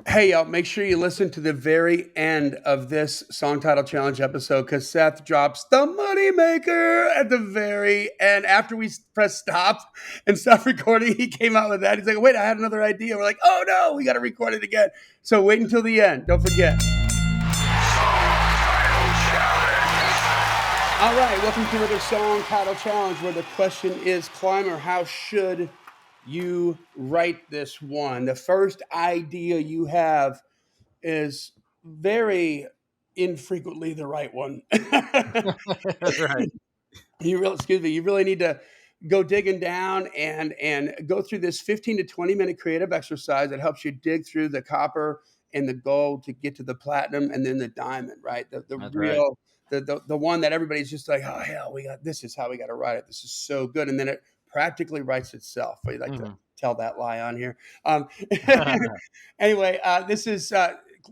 Hey, y'all, make sure you listen to the very end of this song title challenge episode because Seth drops the money maker at the very end. After we press stop and stop recording, he came out with that. He's like, wait, I had another idea. We're like, oh no, we got to record it again. So wait until the end. Don't forget. All right, welcome to another song title challenge where the question is, Climber, how should you write this one? The first idea you have is very infrequently the right one. Right. You really need to go digging down and go through this 15 to 20 minute creative exercise that helps you dig through the copper and the gold to get to the platinum and then the diamond, right? The That's right. real the one that everybody's just like, oh hell, we got this is how we got to write it. This is so good. And then it practically writes itself. We like to Mhm. tell that lie on here. Anyway, this is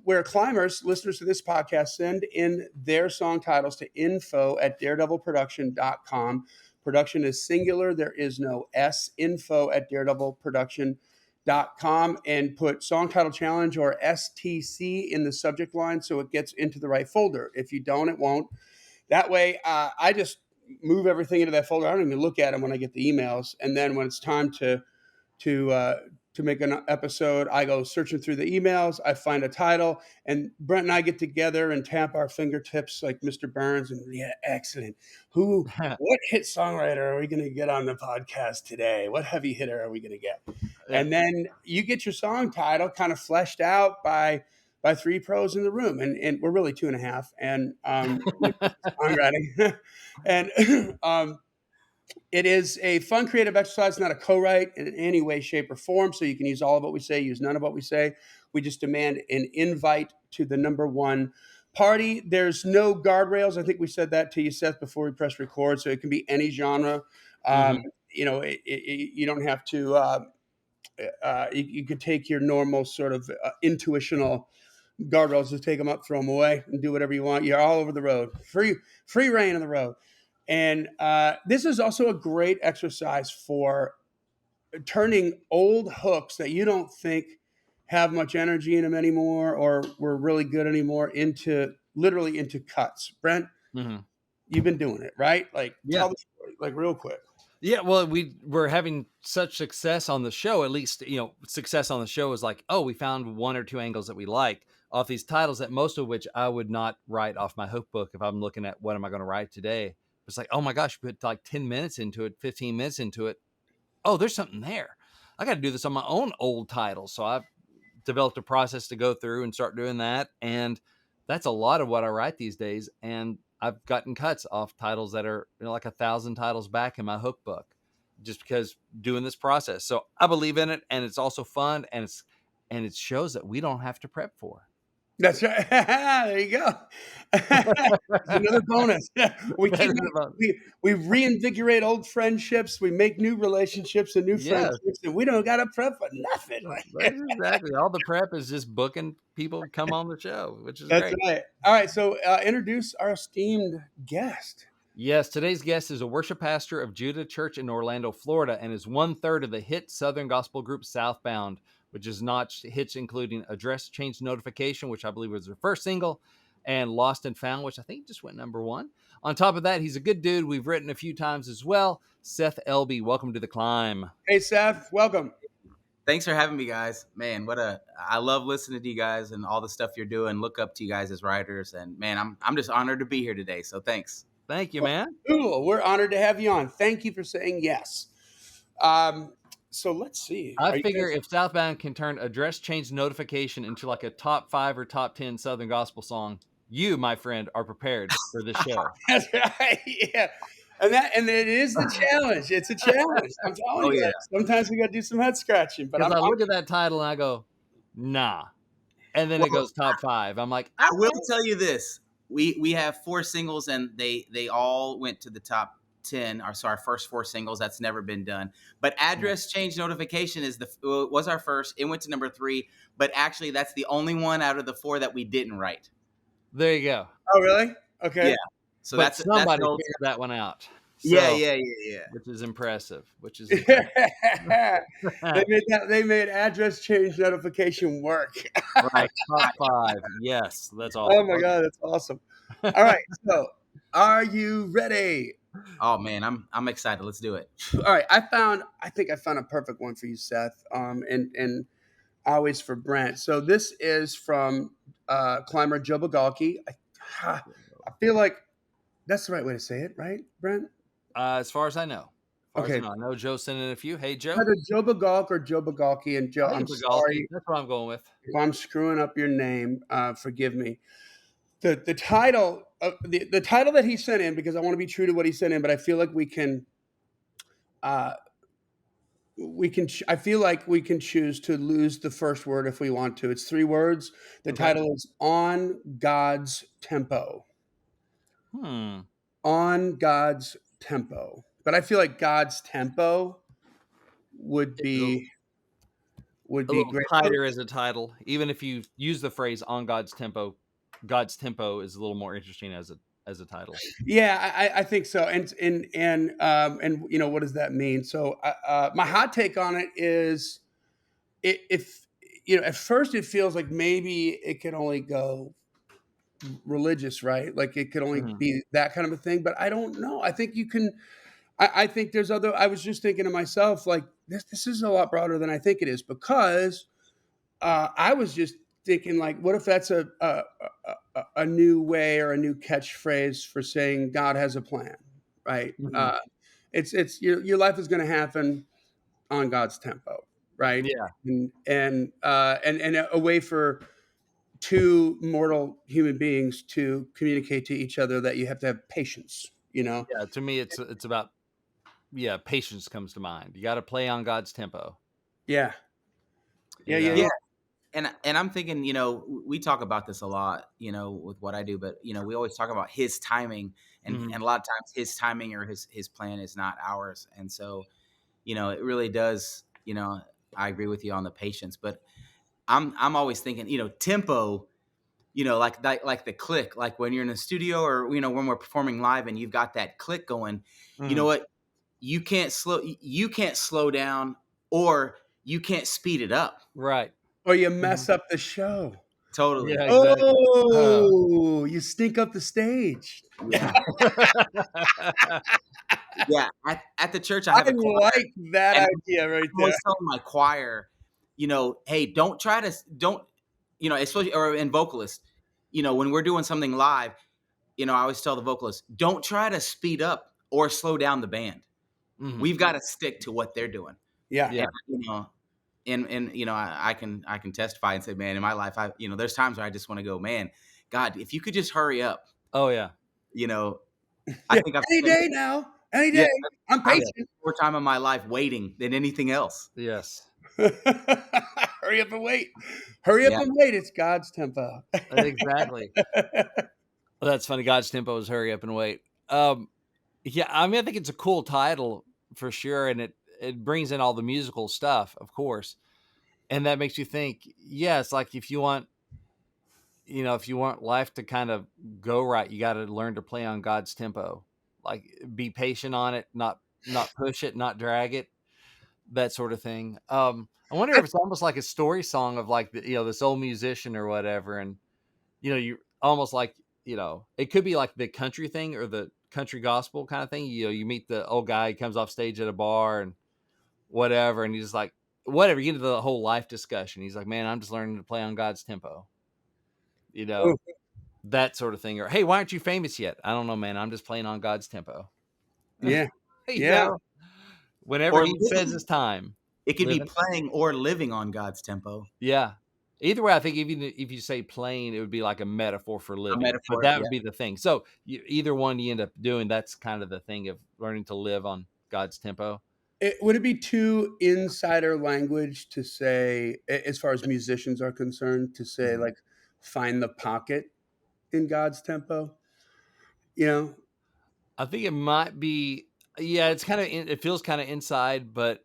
where climbers, listeners to this podcast, send in their song titles to info@daredevilproduction.com. Production is singular. There is no S. info@daredevilproduction.com, and put song title challenge or STC in the subject line so it gets into the right folder. If you don't, it won't. That way, I just move everything into that folder. I don't even look at them when I get the emails. And then when it's time to uh, to make an episode, I go searching through the emails. I find a title, and Brent and I get together and tap our fingertips like Mr. Burns. And yeah, excellent. What hit songwriter are we going to get on the podcast today? What heavy hitter are we going to get? Yeah. And then you get your song title kind of fleshed out by three pros in the room, and we're really two and a half. And songwriting, and it is a fun creative exercise, not a co-write in any way, shape, or form. So you can use all of what we say, use none of what we say. We just demand an invite to the number one party. There's no guardrails. I think we said that to you, Seth, before we press record. So it can be any genre. Um, Mhm. you don't have to. You could take your normal sort of intuitional guardrails, just take them up, throw them away, and do whatever you want. You're all over the road, free reign on the road. And this is also a great exercise for turning old hooks that you don't think have much energy in them anymore or were really good anymore into literally into cuts. Brent, Mhm. you've been doing it, right? Like Yeah. tell the story, like real quick. Yeah, well, we're having such success on the show. At least, success on the show is like, oh, we found one or two angles that we like off these titles that most of which I would not write off my hook book if I'm looking at what am I going to write today. It's like, oh my gosh, put like 10 minutes into it, 15 minutes into it. Oh, there's something there. I got to do this on my own old titles. So I've developed a process to go through and start doing that. And that's a lot of what I write these days. And I've gotten cuts off titles that are like 1,000 titles back in my hook book just because doing this process. So I believe in it, and it's also fun, and it shows that we don't have to prep for. That's right. There you go. It's another bonus. We That keep is about, we reinvigorate old friendships. We make new relationships and new yes, friendships, and we don't got to prep for nothing. that's exactly. All the prep is just booking people to come on the show, which is That's great. right. All right. So introduce our esteemed guest. Yes, today's guest is a worship pastor of Judah Church in Orlando, Florida, and is 1/3 of the hit Southern gospel group Southbound, which has notched hits including Address Change Notification, which I believe was their first single, and Lost and Found, which I think just went #1. On top of that, he's a good dude we've written a few times as well. C.L.I.M.B, welcome to the climb. Hey, Seth. Welcome. Thanks for having me, guys. Man, I love listening to you guys and all the stuff you're doing. Look up to you guys as writers, and man, I'm just honored to be here today. So thanks. Thank you, man. Cool. We're honored to have you on. Thank you for saying yes. So let's see. I Are you figure guys- if Southbound can turn Address Change Notification into like a top 5 or top 10 Southern gospel song, you, my friend, are prepared for this show. That's right. Yeah. And it is the challenge. It's a challenge. I'm telling Oh you. yeah. Sometimes we got to do some head scratching, but Because I look at that title and I go, nah. And then it Well, goes top 5. I'm like, I will tell you this: we have 4 singles, and they all went to the top 10. Our first 4 singles. That's never been done. But Address Change Notification was our first. It went to number 3, but actually that's the only one out of the 4 that we didn't write. there you go. Oh, really? Okay. Yeah. So But that's somebody the old. figured that one out. Yeah, So, yeah, yeah, yeah. which is impressive. Which is impressive. They made address change notification work. Right, Top right. 5. Yes, that's Oh awesome. my god, that's awesome. All right, so are you ready? Oh man, I'm excited. Let's do it. All right, I think I found a perfect one for you, Seth. And always for Brent. So this is from climber Joe Bagalki. I feel like that's the right way to say it, right, Brent? As far as I know. Okay, I know Joe sent in a few. Hey, Joe. either Joe Bagalk or Joe Bagalki. And Joe, I I'm think Bagalski. sorry That's what I'm going with. if I'm screwing up your name. Forgive me. The title the title that he sent in, because I want to be true to what he sent in, but I feel like uh, I feel like we can choose to lose the first word if we want to. It's 3 words. The Okay. title is On God's Tempo. Hmm. On God's Tempo. But I feel like God's tempo would It's a be little great. So, tighter as a title. Even if you use the phrase "on God's tempo" is a little more interesting as a title. yeah, I think so. And you know, what does that mean? So my hot take on it is, if you know, at first it feels like maybe it could only go religious, right? Like it could only Mhm. be that kind of a thing. But I don't know. I think you can. I think there's other. I was just thinking to myself, like this is a lot broader than I think it is, because I was just thinking, like, what if that's a new way or a new catchphrase for saying God has a plan, right? Mhm. It's your life is going to happen on God's tempo, right? Yeah, And a way for 2 mortal human beings to communicate to each other, that you have to have patience, you know? yeah. To me, it's about patience comes to mind. You got to play on God's tempo. Yeah, yeah, You yeah, know. Yeah, yeah. and I'm thinking, we talk about this a lot, with what I do, but we always talk about his timing, and Mhm. a lot of times his timing or his plan is not ours, and so it really does. I agree with you on the patience, but I'm always thinking, tempo. Like the click, like when you're in a studio, or when we're performing live and you've got that click going. You know Mhm. what? You can't slow down, or you can't speed it up. Right. Or you Mhm. mess up the show. Yeah, Totally. exactly. Oh, you stink up the stage. Yeah. Yeah. At the church, I I have a choir, like that and idea right I'm there. always telling my choir, hey, don't, especially, or in vocalists, when we're doing something live, I always tell the vocalists, don't try to speed up or slow down the band. Mhm. We've got to stick to what they're doing. Yeah. Yeah. And, I can testify and say, man, in my life, there's times where I just want to go, man, God, if you could just hurry up, Oh yeah. you know, I Yeah. think I've Any spent, day now. Any yeah, day. I'm I've Yeah. patient. spent more time of my life waiting than anything else. Yes. Hurry up and wait. Hurry up Yeah. and wait. It's God's tempo. Exactly. Well, that's funny. God's tempo is hurry up and wait. Yeah, I mean, I think it's a cool title for sure, and it brings in all the musical stuff, of course, and that makes you think. Yeah, it's like if you want life to kind of go right, you got to learn to play on God's tempo. Like, be patient on it, not push it, not drag it, that sort of thing. I wonder I, if it's almost like a story song of like this old musician or whatever, and you almost like, it could be like the country thing or the country gospel kind of thing. You meet the old guy, he comes off stage at a bar and whatever, and he's like, whatever, you get into the whole life discussion. He's like, man, I'm just learning to play on God's tempo, you oh, know, that sort of thing. Or, hey, why aren't you famous yet? I don't know, man. I'm just playing on God's tempo. yeah. you Yeah. know, whenever Or he says living. it's time, It could be living. playing or living on God's tempo. Yeah. Either way, I think even if you say plain, it would be like a metaphor for A living, but metaphor. that Yeah. would be the thing. So either one you end up doing, that's kind of the thing of learning to live on God's tempo. Would it be too insider language to say, as far as musicians are concerned, to say, Mhm. like, find the pocket in God's tempo? You know? I think it might be, yeah, it's kind of, it feels kind of inside, but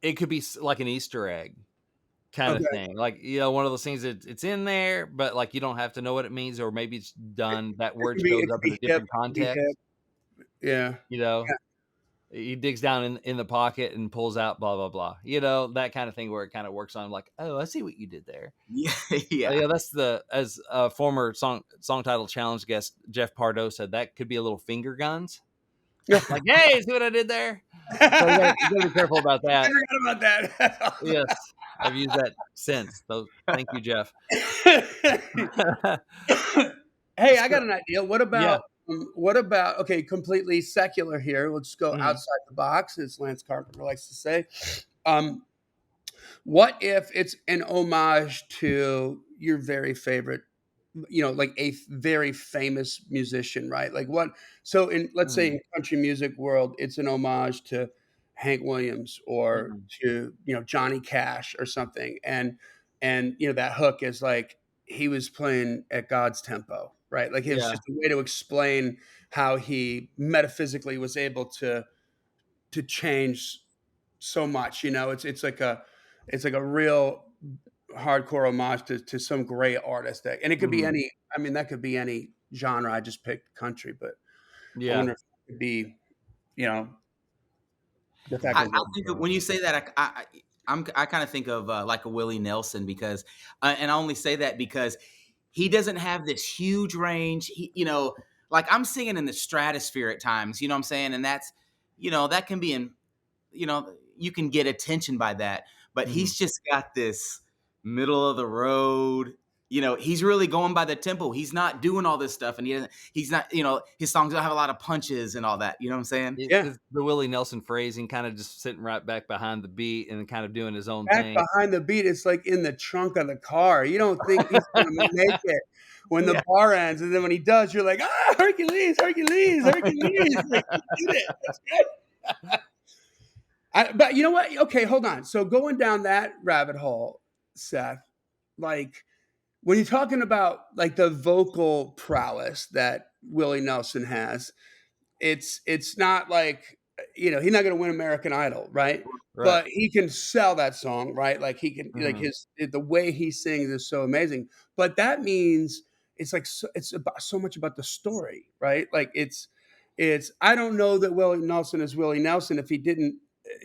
it could be like an Easter egg kind of Okay. thing. Like, one of those things that it's in there, but like you don't have to know what it means, or maybe it's done, that word shows It up could in a be hip. different It could be hip. context. Yeah. You know, he digs down in the pocket and pulls out blah blah blah. You know, that kind of thing where it kind of works on like, oh, I see what you did there. Yeah, yeah. Yeah, that's as a former song title challenge guest Jeff Pardo said, that could be a little finger guns. Yeah. Like, hey, see what I did there? So you gotta be careful about I that. forgot about that. Yes, I've used that since. So thank you, Jeff. Hey, I So, got an idea. yeah. What about okay, completely secular here. Let's go Mhm. outside the box, as Lance Carpenter likes to say. Um, what if it's an homage to your very favorite, like a very famous musician, right? Like what? So in let's say Mhm. in country music world, it's an homage to Hank Williams or Mhm. to Johnny Cash or something, and that hook is like he was playing at God's tempo, right? Like it was Yeah. just a way to explain how he metaphysically was able to change so much. It's like a real hardcore homage to some great artist and it could be Mhm. any. I mean, that could be any genre. I just picked country, but I Yeah. wonder if it could be, you know, if that I, goes I over think of, well. when you say that, I kind of think of like a Willie Nelson because, and I only say that because he doesn't have this huge range. Like I'm singing in the stratosphere at times. You know what I'm saying? And that's, that can be you can get attention by that. But Mhm. he's just got this middle of the road. He's really going by the tempo. He's not doing all this stuff, and he's not. His songs don't have a lot of punches and all that. You know what I'm saying? Yeah, It's the Willie Nelson phrasing, kind of just sitting right back behind the beat and kind of doing his own back thing. behind the beat, it's like in the trunk of the car. You don't think he's gonna make it when the Yeah. bar ends, and then when he does, you're like, Hercules, Hercules, Hercules! Like, he did it. That's good. But you know what? Okay, hold on. So going down that rabbit hole, Seth, like when you're talking about like the vocal prowess that Willie Nelson has, it's not like he's not going to win American Idol, right? Right. But he can sell that song, right? Like he can, like Mhm. the way he sings is so amazing. But that means it's like it's about so much about the story, right? Like it's I don't know that Willie Nelson is Willie Nelson if he didn't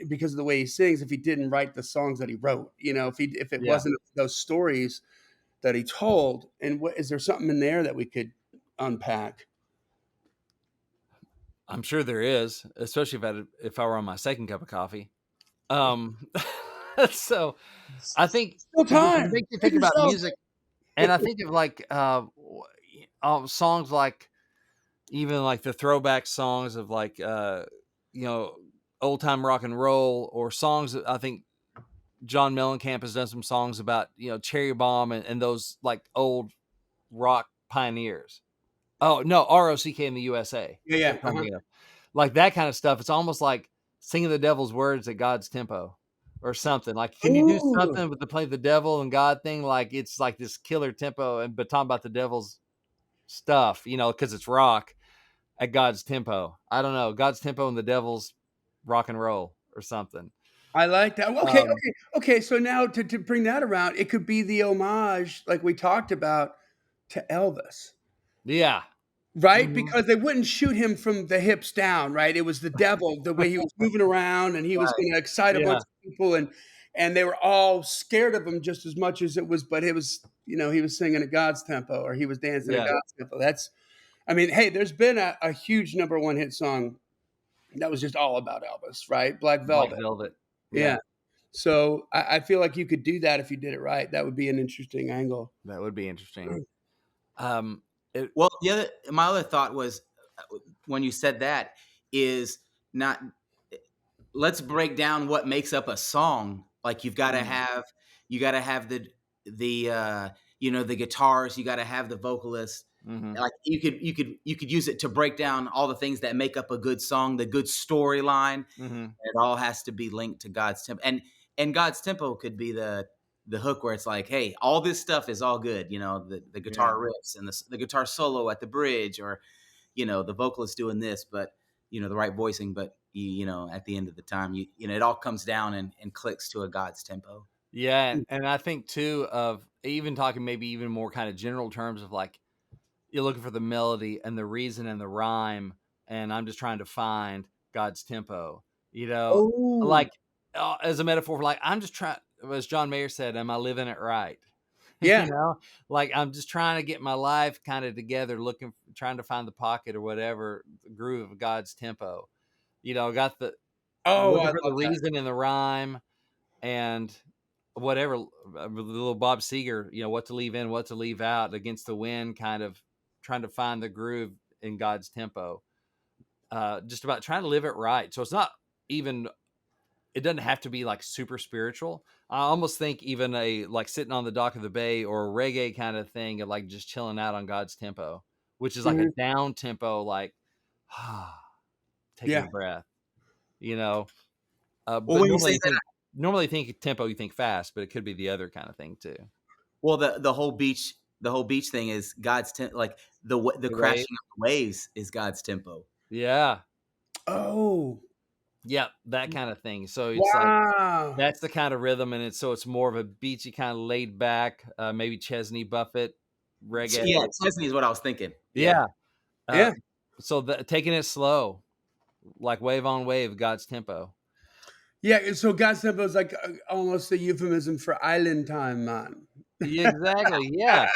because of the way he sings, if he didn't write the songs that he wrote, if it Yeah. wasn't those stories that he told. And what is there something in there that we could unpack? I'm sure there is, especially if I were on my second cup of coffee. Um, so I think Still it time. makes you Give think about yourself. music, and I think of like songs like even like the throwback songs of like you know old time rock and roll, or songs that I think John Mellencamp has done some songs about Cherry Bomb and those like old rock pioneers. Oh no, ROCK in the USA. Yeah, yeah. That's what I'm thinking of. Like that kind of stuff. It's almost like singing the devil's words at God's tempo or something. Like, can you do Ooh, something with the play the devil and God thing? Like it's like this killer tempo, but talking about the devil's stuff, because it's rock at God's tempo. I don't know. God's tempo and the devil's rock and roll or something. I like that. Well, okay, Um, okay, okay. So now to bring that around, it could be the homage, like we talked about, to Elvis, yeah. right? Mhm. Because they wouldn't shoot him from the hips down, right? It was the devil, the way he was moving around, and he was Right. going to excite a bunch Yeah. of people, and they were all scared of him just as much as it was. But it was, he was singing at God's tempo, or he was dancing at Yeah. God's tempo. I mean, hey, there's been a huge number one hit song that was just all about Elvis, right? Black Black Velvet. Velvet. Yeah. Yeah. So I feel like you could do that if you did it right. That would be an interesting angle. That would be interesting. Um, it, Well, my other thought was when you said that is not. Let's break down what makes up a song. Like mm, you got to have the guitars. You got to have the vocalist. mhm, Like you could use it to break down all the things that make up a good song, the good storyline. mhm. It all has to be linked to God's tempo, and God's tempo could be the hook where it's like, hey, all this stuff is all good. The Yeah. guitar riffs and the guitar solo at the bridge, or the vocalist doing this, but the right voicing, but at the end of the time, it all comes down and clicks to a God's tempo. Yeah, and I think too of even talking maybe even more kind of general terms of like you're looking for the melody and the reason and the rhyme and I'm just trying to find God's tempo. Oh, Like as a metaphor for like I'm just trying. As John Mayer said, "Am I living it right?" yeah. Like I'm just trying to get my life kind of together, trying to find the pocket or whatever the groove of God's tempo. Got the Oh, I looking for the love that. reason in the rhyme and whatever the little Bob Seger, what to leave in, what to leave out, against the wind, kind of trying to find the groove in God's tempo. Just about trying to live it right. So it's not even, it doesn't have to be like super spiritual. I almost think even a like sitting on the dock of the bay or a reggae kind of thing of like just chilling out on God's tempo, which is like a Mhm. down tempo, like taking Yeah. a breath, Well, but when you say that, normally think tempo, you think fast, but it could be the other kind of thing too. well, the whole beach thing is God's like the The wave. crashing of the waves is God's tempo. Yeah. Oh, Yeah. That kind of thing. So it's like, wow. that's the kind of rhythm. And it's more of a beachy kind of laid back, maybe Chesney Buffett reggae. Yeah, Chesney is what I was thinking. Yeah. Yeah. Uh, Yeah. so taking it slow, like wave on wave, God's tempo. Yeah. And so God's tempo is like almost a euphemism for island time, man. Yeah, exactly. Yeah.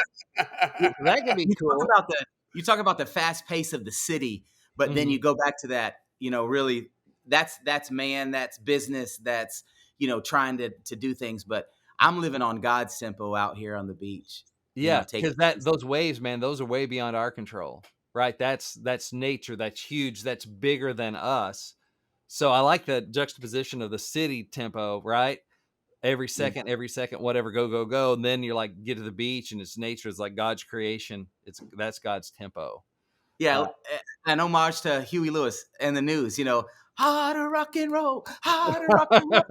That could be You talk cool. about the fast pace of the city, but then you Mhm. go back to that, really that's man, that's business, that's trying to do things. But I'm living on God's tempo out here on the beach, Yeah, taking because those waves, man, those are way beyond our control, right? That's nature, that's huge, that's bigger than us. So I like the juxtaposition of the city tempo, right? Every second, whatever, go, go, go. And then you're like, get to the beach and it's nature, it's like God's creation. That's God's tempo. yeah, Uh, an homage to Huey Lewis and the News. Harder rock and roll, harder rock and roll.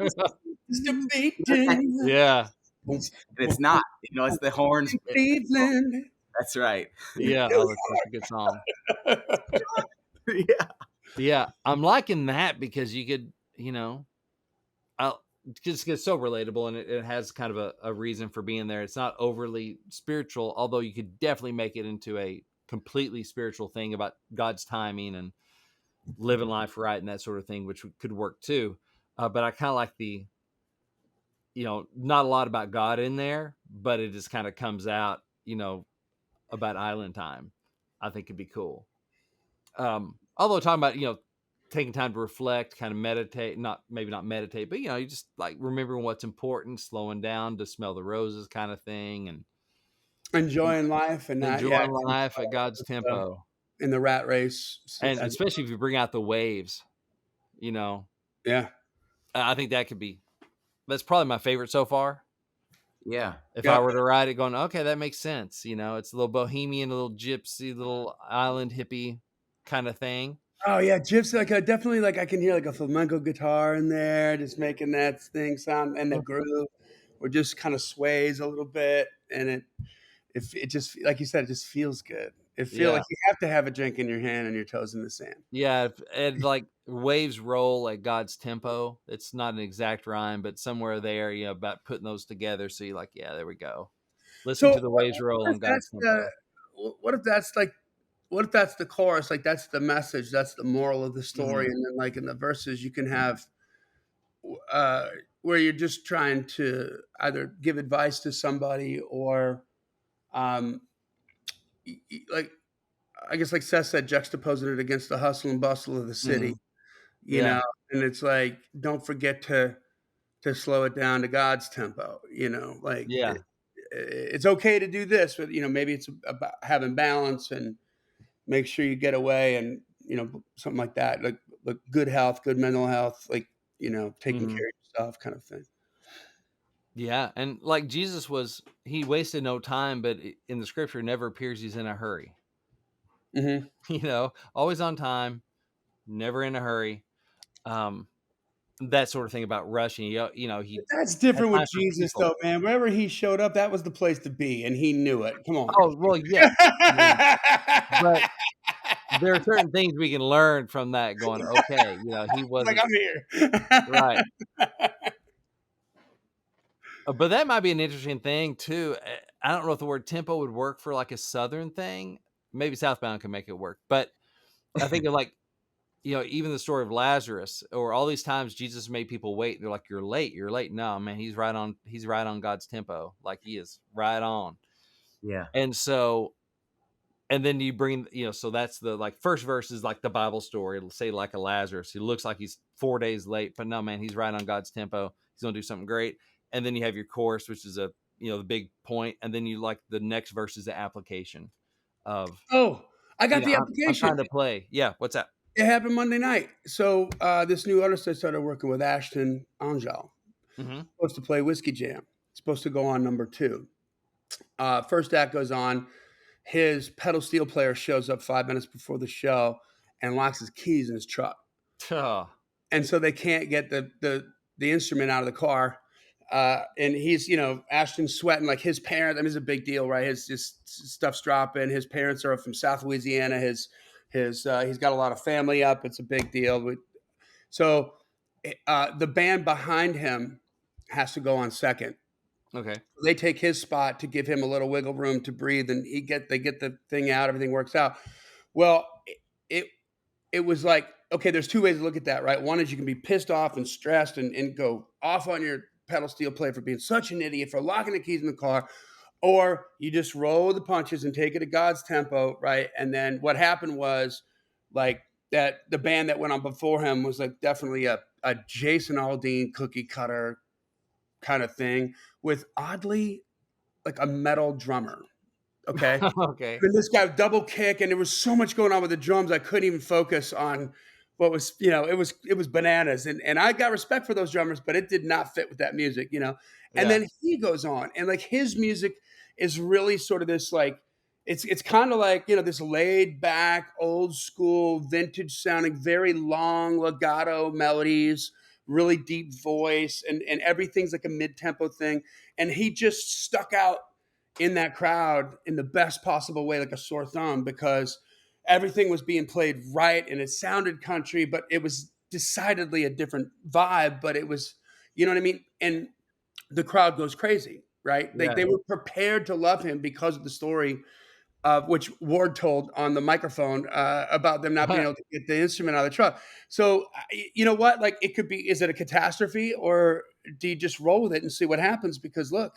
Just a And beating. yeah, it's not, it's the horns. Cleveland. That's right. yeah. Oh, that's such a good song. Yeah. Yeah, I'm liking that because you could, I'll just get so relatable, and it has kind of a reason for being there. It's not overly spiritual, although you could definitely make it into a completely spiritual thing about God's timing and living life right and that sort of thing, which could work too. But I kind of like not a lot about God in there, but it just kind of comes out, about island time. I think could be cool. Although talking about, taking time to reflect, kind of meditate, maybe not meditate, but you just like remembering what's important, slowing down to smell the roses kind of thing, and Enjoying life and not, yeah, enjoying life at God's tempo. in the rat race. And especially if you bring out the waves, you know, Yeah. I think that's probably my favorite so far. Yeah. If I Yeah. were to write it going, okay, that makes sense. It's a little bohemian, a little gypsy, little island hippie kind of thing. Oh yeah, gypsy. Like definitely, like I can hear like a flamenco guitar in there, just making that thing sound, and the groove, or just kind of sways a little bit, and if it just like you said, it just feels good. It feels Yeah. like you have to have a drink in your hand and your toes in the sand. Yeah, and like waves roll at God's tempo. It's not an exact rhyme, but somewhere there, about putting those together. So you're like, yeah, there we go. Listen So to the waves roll what if on God's that's tempo. what if that's like what if that's the chorus? Like that's the message, that's the moral of the story, Mhm. and then like in the verses, you can have uh, where you're just trying to either give advice to somebody or um, like I guess like Seth said, juxtaposing it against the hustle and bustle of the city, Mhm. you Yeah, know, and it's like don't forget to slow it down to God's tempo, like yeah, it's okay to do this, but maybe it's about having balance and make sure you get away and something like that, like good health, good mental health, like taking mhm. care of yourself, kind of thing. Yeah. And like he wasted no time, but in the scripture, it never appears he's in a hurry. Hmm. Always on time, never in a hurry. Um, that sort of thing about rushing. He That's had different with time for Jesus, people. though, man. Wherever he showed up, that was the place to be, and he knew it. Come on. Oh, well, yeah. I mean, but there are certain things we can learn from that going, okay, he Like wasn't I'm here. right. But that might be an interesting thing too. I don't know if the word tempo would work for like a Southern thing. Maybe Southbound can make it work. But I think of like even the story of Lazarus, or all these times Jesus made people wait. They're like, you're late. No, man, he's right on God's tempo. Like, he is right on. Yeah. And so, and then you bring, so that's the like first verse is like the Bible story. It'll say like a Lazarus. He looks like he's 4 days late, but no, man, he's right on God's tempo. He's going to do something great. And then you have your chorus, which is the big point. And then you like the next verse is the application of, Oh, I got the I'm application. trying to play. Yeah. What's that? It happened Monday night. So this new artist I started working with, Ashton Angel, Mm-hmm. supposed to play Whiskey Jam. Supposed to go on number 2. First act goes on. His pedal steel player shows up 5 minutes before the show and locks his keys in his truck. Oh, And so they can't get the instrument out of the car. And he's, Ashton's sweating, like his parents. I mean, it's a big deal, right? His stuff's dropping. His parents are from South Louisiana. He's got a lot of family up. It's a big deal. So the band behind him has to go on second. okay. They take his spot to give him a little wiggle room to breathe, and they get the thing out. Everything works out. Well, it it was like, okay, there's 2 ways to look at that, right? One is you can be pissed off and stressed and go off on your pedal steel player for being such an idiot, for locking the keys in the car, or you just roll with the punches and take it at God's tempo, right? And then what happened was, like, that the band that went on before him was like definitely a Jason Aldean cookie cutter kind of thing with oddly like a metal drummer. Okay. Okay. And this guy double kick, and there was so much going on with the drums, I couldn't even focus on what was, it was bananas. And I got respect for those drummers, but it did not fit with that music, And Yeah. then he goes on, and like his music is really sort of this like, it's kind of like, this laid back, old school, vintage sounding, very long legato melodies, really deep voice, and everything's like a mid-tempo thing. And he just stuck out in that crowd in the best possible way, like a sore thumb, because everything was being played right and it sounded country, but it was decidedly a different vibe. But it was, you know what I mean? And the crowd goes crazy, right? Yeah. They were prepared to love him because of the story, which Ward told on the microphone about them not being able to get the instrument out of the truck. So, you know what? Like, it could be, is it a catastrophe, or do you just roll with it and see what happens? Because look,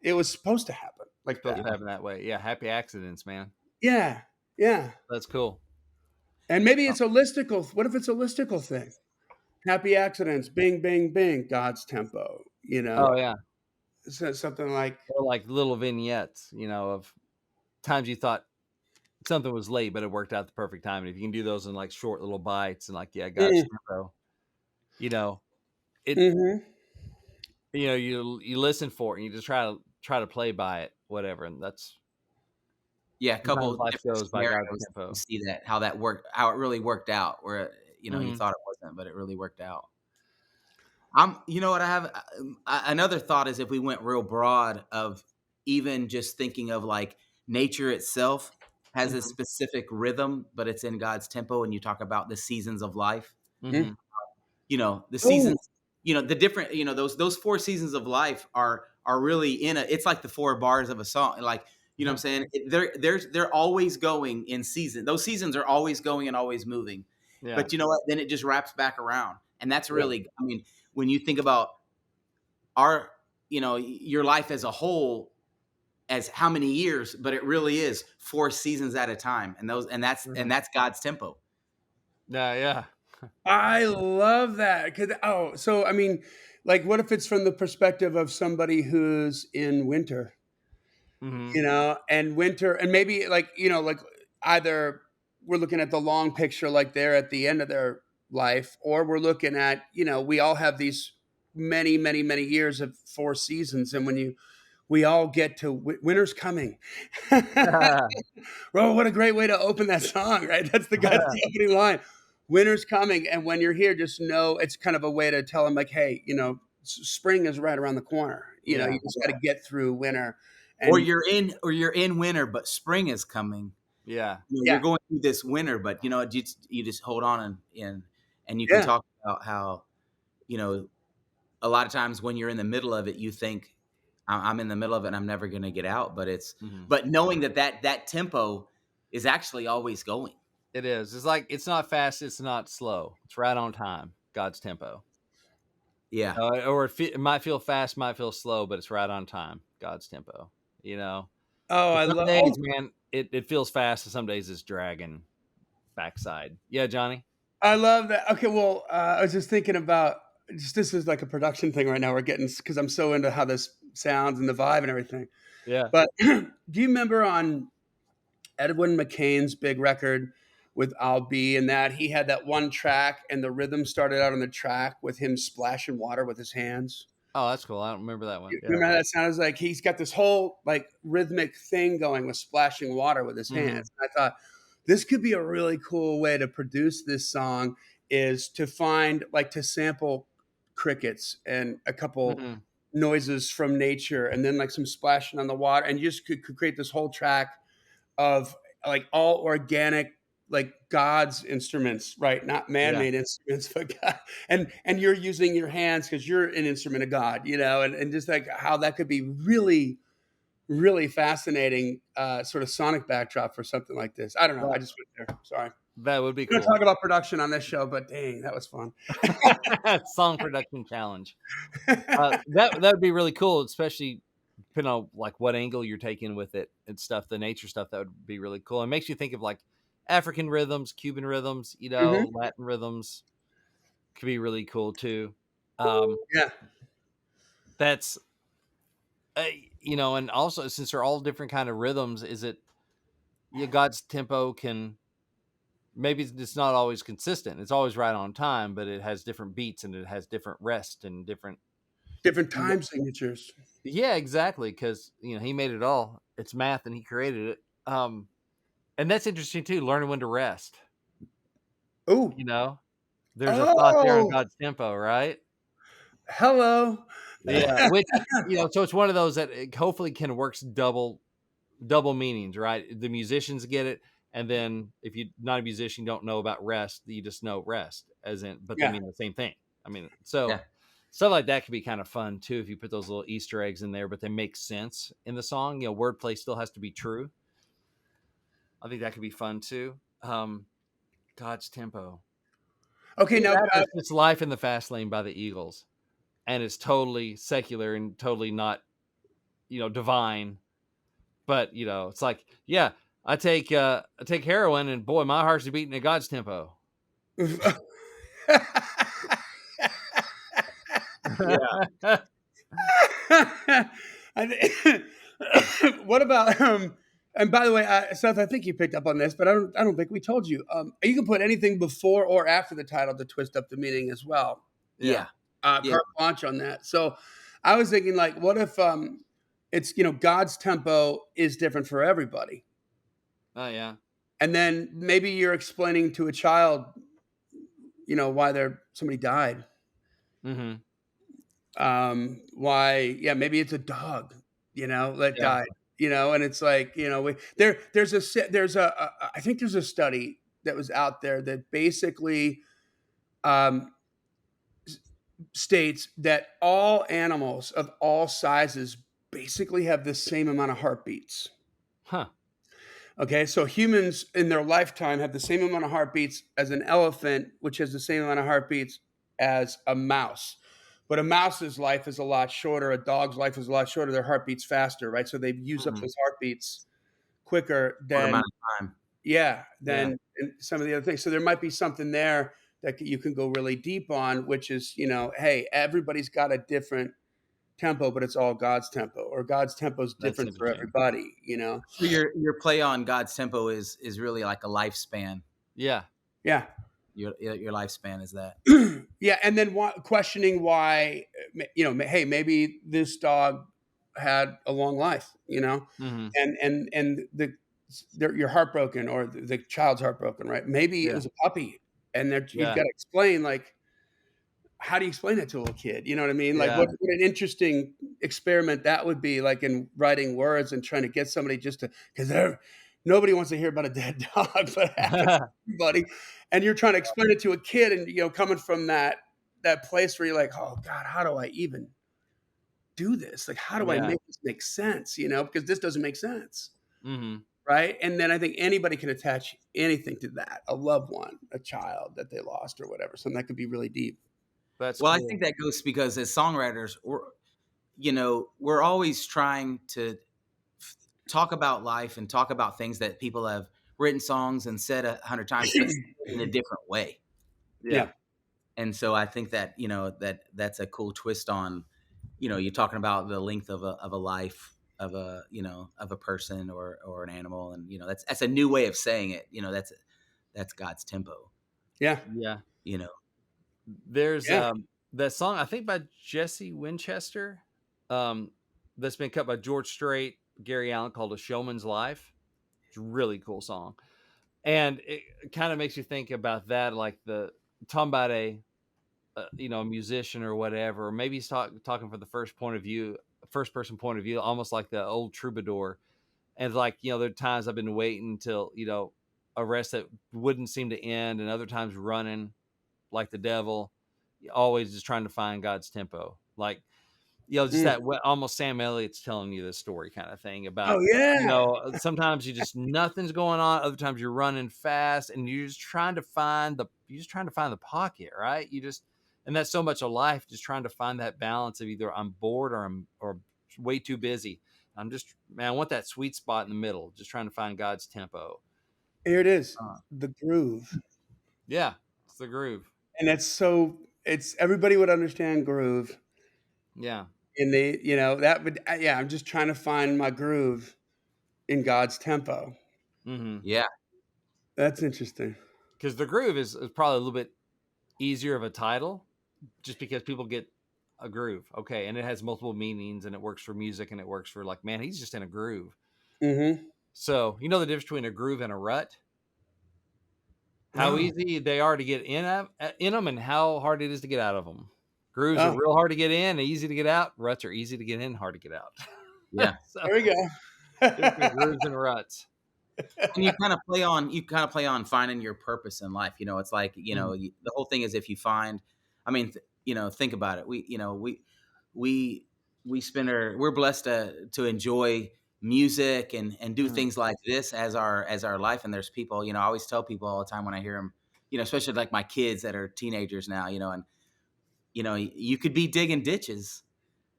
it was supposed to happen like Supposed that. to happen that way. Yeah. Happy accidents, man. Yeah, yeah. That's cool. And maybe it's a listicle. What if it's a listicle thing? Happy accidents, bing, bing, bing, God's tempo. Oh yeah. So something like, Or like little vignettes, of times you thought something was late, but it worked out the perfect time. And if you can do those in like short little bites and like, yeah, God's mm, tempo, you know, it, mm-hmm. you listen for it and you just try to play by it, whatever. And that's Yeah, a sometimes couple life different goes by God's scenarios. You tempo. see how that worked, how it really worked out, where you Mhm. thought it wasn't, but it really worked out. You know what I have? Another thought is if we went real broad of even just thinking of like nature itself has a specific rhythm, but it's in God's tempo. And you talk about the seasons of life. Mhm. The Oh, seasons, the different, those 4 seasons of life are really it's like the 4 bars of a song. Like, what I'm saying? They're always going in season. Those seasons are always going and always moving. Yeah. But you know what? Then it just wraps back around. And that's yeah. really, I mean, when you think about your life as a whole, as how many years, but it really is 4 seasons at a time. And that's God's tempo. Yeah. I love that. So I mean, like, what if it's from the perspective of somebody who's in winter, Hmm. and winter, and maybe like, like either we're looking at the long picture, like they're at the end of their life, or we're looking at, we all have these many, many, many years of 4 seasons, and we all get to winter's coming. Bro, what a great way to open that song, right? That's the opening line. Winter's coming, and when you're here, just know it's kind of a way to tell them, like, hey, spring is right around the corner. Yeah. You just got to get through winter. Or And you're in winter, but spring is coming. Yeah. You're going through this winter, but you just hold on and you can Yeah. talk about how, a lot of times when you're in the middle of it, you think I'm in the middle of it and I'm never going to get out. But Mhm. but knowing that tempo is actually always going. It is. It's like it's not fast. It's not slow. It's right on time. God's tempo. Yeah. Or it might feel fast, might feel slow, but it's right on time. God's tempo. You know. Oh, 'Cause I some love. days, Oh, man, it feels fast, and some days it's dragging backside. Yeah, Johnny. I love that. Okay, well, I was just thinking about just this is like a production thing right now. We're getting because I'm so into how this sounds and the vibe and everything. Yeah. But do you remember on Edwin McCain's big record with "I'll Be" and that he had that one track and the rhythm started out on the track with him splashing water with his hands? Oh, that's cool. I don't remember that one. You Yeah. remember how that sounds like he's got this whole like rhythmic thing going with splashing water with his Hmm. hands. And I thought this could be a really cool way to produce this song is to find like to sample crickets and a couple Hmm. noises from nature and then like some splashing on the water and you just could create this whole track of like all organic like God's instruments, right? Not Yeah. man-made instruments, but God. And you're using your hands because you're an instrument of God, you know, and just like how that could be really, really fascinating sort of sonic backdrop for something like this. I don't know. I just went there. Sorry. That would be We're gonna cool. talk about production on this show, but dang, that was fun. Song production challenge. That would be really cool, especially depending on like what angle you're taking with it and stuff. The nature stuff that would be really cool. It makes you think of like African rhythms, Cuban rhythms, Hmm. Latin rhythms could be really cool too. Um, Yeah. that's uh, and also since they're all different kind of rhythms, is it God's tempo can maybe it's not always consistent. It's always right on time, but it has different beats and it has different rest and different. Different time signatures. Yeah, exactly. Because he made it all. It's math, and he created it. And that's interesting too. Learning when to rest. Oh, You know, there's a thought there on oh, God's tempo, right? hello. Yeah, which so it's one of those that it hopefully can works double meanings, right? The musicians get it, and then if you're not a musician, you don't know about rest, you just know rest, as in, but they Yeah. mean the same thing. I mean, so Yeah. stuff like that could be kind of fun too if you put those little Easter eggs in there, but they make sense in the song. Wordplay still has to be true. I think that could be fun too. God's tempo. Okay, Either now that or it's Life in the Fast Lane by the Eagles, and it's totally secular and totally not, divine. But it's like, yeah, I take heroin, and boy, my heart's beating at God's tempo. Yeah. What about and by the way, Seth, I think you picked up on this, but I don't think we told you. You can put anything before or after the title to twist up the meaning as well. Yeah. Yeah. Yeah. Carte blanche on that. So I was thinking, like, what if it's God's tempo is different for everybody, Oh yeah. and then maybe you're explaining to a child, why somebody died, Mm-hmm. why, yeah, maybe it's a dog, that Yeah. died, and it's like, I think there's a study that was out there that basically um, states that all animals of all sizes basically have the same amount of heartbeats. Huh. Okay, so humans in their lifetime have the same amount of heartbeats as an elephant, which has the same amount of heartbeats as a mouse. But a mouse's life is a lot shorter. A dog's life is a lot shorter. Their heartbeats faster, right? So they use up Mhm. those heartbeats quicker Short than amount of time. yeah, Yeah. than some of the other things. So there might be something there that you can go really deep on, which is, hey, everybody's got a different tempo, but it's all God's tempo, or God's tempo is That's different for interesting. everybody. So your play on God's tempo is really like a lifespan. Yeah. Yeah. Your lifespan is that. Yeah, and then questioning why, hey, maybe this dog had a long life, Mm-hmm. and you're heartbroken, or the child's heartbroken, right? Maybe it Yeah. was a puppy, and you've Yeah. got to explain, like, how do you explain that to a little kid? You know what I mean? Like, Yeah. what an interesting experiment that would be, like in writing words and trying to get somebody just to, because nobody wants to hear about a dead dog, but it happens to everybody. And you're trying to explain it to a kid, and coming from that place where you're like, oh God, how do I even do this? Like, how do I Yeah. make this make sense? Because this doesn't make sense. Mm-hmm. right? And then I think anybody can attach anything to that, a loved one, a child that they lost or whatever. Something that could be really deep. That's Well, I cool. think that goes because as songwriters, we're always trying to talk about life and talk about things that people have written songs and said 100 times, but in a different way. Yeah. Yeah. And so I think that that's a cool twist on, you're talking about the length of a life of a person or an animal, and that's a new way of saying it. That's God's tempo. Yeah. Yeah. You know, There's Yeah. that song I think by Jesse Winchester, um, that's been cut by George Strait, Gary Allen, called "A Showman's Life." It's a really cool song, and it kind of makes you think about that, like the talking about a musician or whatever, or maybe he's talking from the first person point of view, almost like the old troubadour. And it's like, there are times I've been waiting until a rest that wouldn't seem to end, and other times running like the devil, always just trying to find God's tempo. Like, just Mm. that almost Sam Elliott's telling you this story kind of thing about, Oh yeah. sometimes you just nothing's going on. Other times you're running fast and you're just trying to find the pocket, right? And that's so much of life, just trying to find that balance of either I'm bored or way too busy. Man, I want that sweet spot in the middle, just trying to find God's tempo. Here it is, uh, the groove. Yeah, it's the groove. And it's everybody would understand groove. Yeah. And that would, yeah, I'm just trying to find my groove in God's tempo. Mm-hmm. yeah, That's interesting. Because the groove is probably a little bit easier of a title, just because people get a groove, okay, and it has multiple meanings, and it works for music, and it works for, like, man, he's just in a groove. Mm-hmm. So the difference between a groove and a rut, how No. easy they are to get in them, and how hard it is to get out of them. Grooves are Oh, real hard to get in, easy to get out. Ruts are easy to get in, hard to get out. yeah. So there we go. difference between grooves and ruts. And you kind of play on finding your purpose in life. It's like, Mhm. the whole thing is, if you find, I mean, think about it. We we're blessed to enjoy music and do Mhm. things like this as our life. And there's people, I always tell people all the time when I hear them, especially like my kids that are teenagers now, and you could be digging ditches,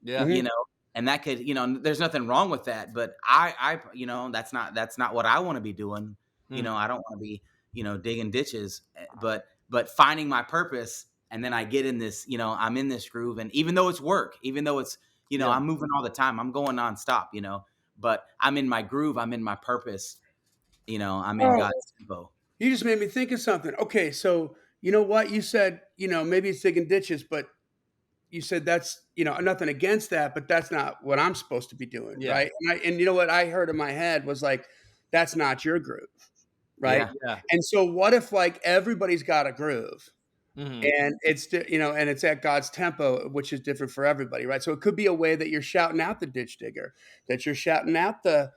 Yeah. you Mhm. know, and that could, there's nothing wrong with that, but that's not what I want to be doing. Mhm. I don't want to be, digging ditches, but finding my purpose. And then I get in this, I'm in this groove. And even though it's work, even though it's, Yeah. I'm moving all the time, I'm going nonstop, but I'm in my groove. I'm in my purpose. I'm in Oh, God's tempo. you just made me think of something. Okay, so you know what you said? Maybe it's digging ditches, but you said that's nothing against that, but that's not what I'm supposed to be doing, Yeah. right? And you know what I heard in my head was like, that's not your groove, right? Yeah. Yeah. And so what if like everybody's got a groove? Mhm. And and it's at God's tempo, which is different for everybody, right? So it could be a way that you're shouting out the ditch digger, that you're shouting out the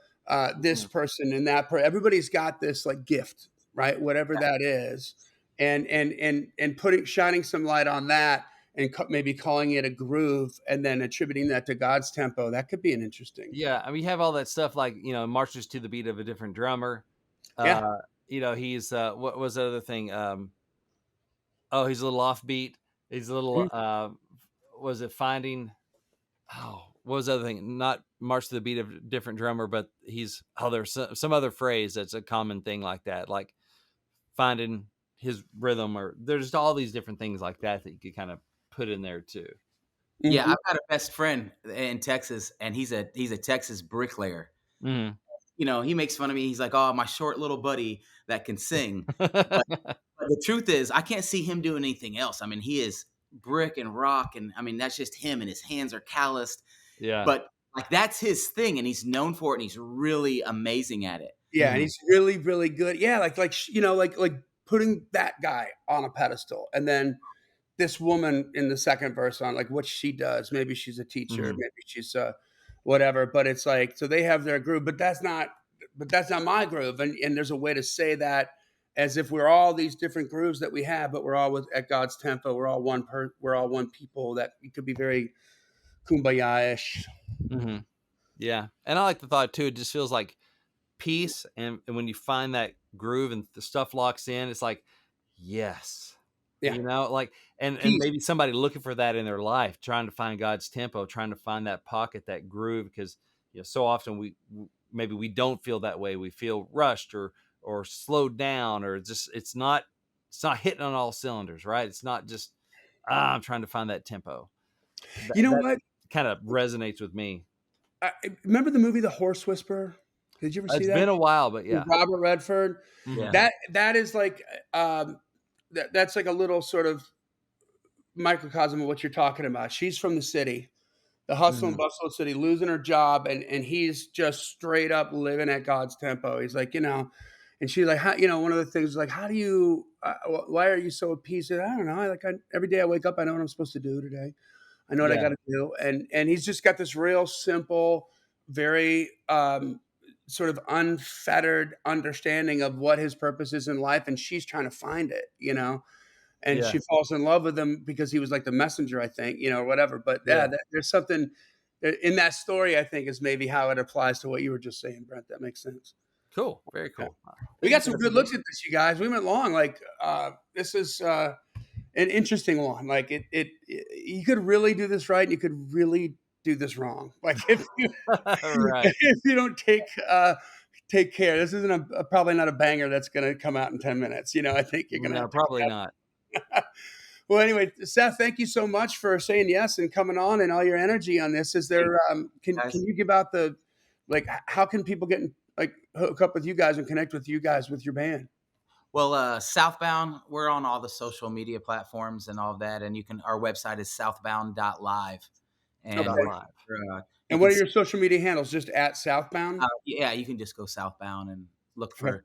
this Mhm. person and that person. Everybody's got this like gift, right? Whatever that is, and putting shining some light on that, and maybe calling it a groove, and then attributing that to God's tempo. That could be an interesting, Yeah, I mean, you have all that stuff like, marches to the beat of a different drummer. yeah. He's what was the other thing? Oh, he's a little offbeat. He's a little Mhm. was it finding what was the other thing? Not march to the beat of a different drummer, but there's some other phrase that's a common thing like that, like finding his rhythm, or there's all these different things like that you could kind of put in there too. Yeah. Mhm. I've got a best friend in Texas, and he's a Texas bricklayer. Mhm. He makes fun of me. He's like, "Oh, my short little buddy that can sing." But the truth is, I can't see him doing anything else. I mean, he is brick and rock, and I mean, that's just him, and his hands are calloused. Yeah. But like, that's his thing, and he's known for it, and he's really amazing at it. Yeah, and Mhm. he's really, really good. Yeah, like putting that guy on a pedestal, and then this woman in the second verse on like what she does. Maybe she's a teacher, Mhm. maybe she's whatever. But it's like so they have their groove, but that's not my groove. And there's a way to say that as if we're all these different grooves that we have, but we're all at God's tempo. We're all one people. That it could be very kumbaya-ish. Mhm. Yeah, and I like the thought too. It just feels like peace, and when you find that groove and the stuff locks in, it's like, yes, Yeah. like, and Peace. maybe somebody looking for that in their life, trying to find God's tempo, trying to find that pocket, that groove, because so often maybe we don't feel that way. We feel rushed or slowed down, or just it's not hitting on all cylinders, right? It's not just I'm trying to find that tempo. You know That what? kind of resonates with me. Remember the movie The Horse Whisperer? Did you ever see It's that? been a while, but With yeah. Robert Redford. Mhm. Yeah. That is like that's like a little sort of microcosm of what you're talking about. She's from the city, the hustle and Mhm. bustle of the city, losing her job, and he's just straight up living at God's tempo. He's like, and she's like, how, one of the things is like, how do you, why are you so at peace? And I don't know. Every day I wake up, I know what I'm supposed to do today. I know what I Yeah. got to do, and he's just got this real simple, very sort of unfettered understanding of what his purpose is in life, and she's trying to find it. And Yeah. she falls in love with him because he was like the messenger, I think, or whatever. But Yeah. there's something in that story, I think, is maybe how it applies to what you were just saying, Brent. That makes sense. Cool. Very Yeah. cool. We Thank you got for some the good looks at this, you guys. We went long. Like this is an interesting one. Like you could really do this right, and you could really do this wrong. Like if you Right. if you don't take care, this isn't probably not a banger that's going to come out in 10 minutes. I think you're going to No, have probably not. to. Well, anyway, Seth, thank you so much for saying yes and coming on and all your energy on this. Is there can Guys. you give out the how can people get hook up with you guys and connect with you guys with your band? Well, Southbound, we're on all the social media platforms and all of that, and our website is southbound.live, Okay. and Live. you And what can are your social media handles? Just at Southbound? yeah, you can just go Southbound and look Okay.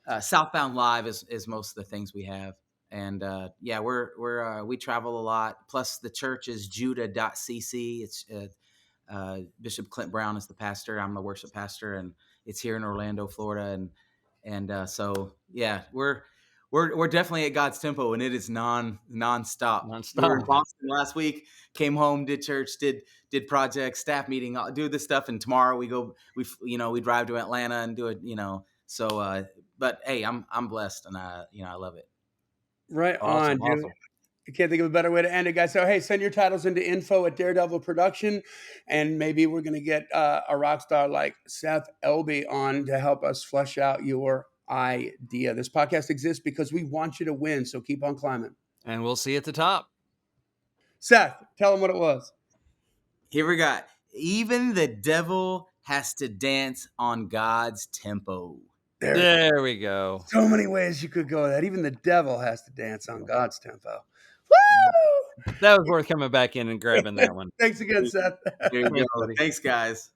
for Southbound Live is most of the things we have. And yeah, we travel a lot. Plus, the church is judah.cc. It's Bishop Clint Brown is the pastor. I'm the worship pastor, and it's here in Orlando, Florida. And so yeah, we're definitely at God's tempo, and it is nonstop. We were in Nonstop. Boston last week, came home, did church, did projects, staff meeting, do this stuff, and tomorrow we drive to Atlanta and do it. So but hey, I'm blessed, and I love it. Right on, Awesome. dude. Awesome. I can't think of a better way to end it, guys. So, hey, send your titles into info at Daredevil Production, and maybe we're going to get a rock star like C.L.I.M.B on to help us flesh out your idea. This podcast exists because we want you to win, so keep on climbing. And we'll see you at the top. Seth, tell them what it was. Here we got, even the devil has to dance on God's tempo. There we go. So many ways you could go with that. Even the devil has to dance on God's tempo. Woo! That was worth coming back in and grabbing that one. Thanks again, Seth. There you Thanks, go. buddy. Thanks, guys.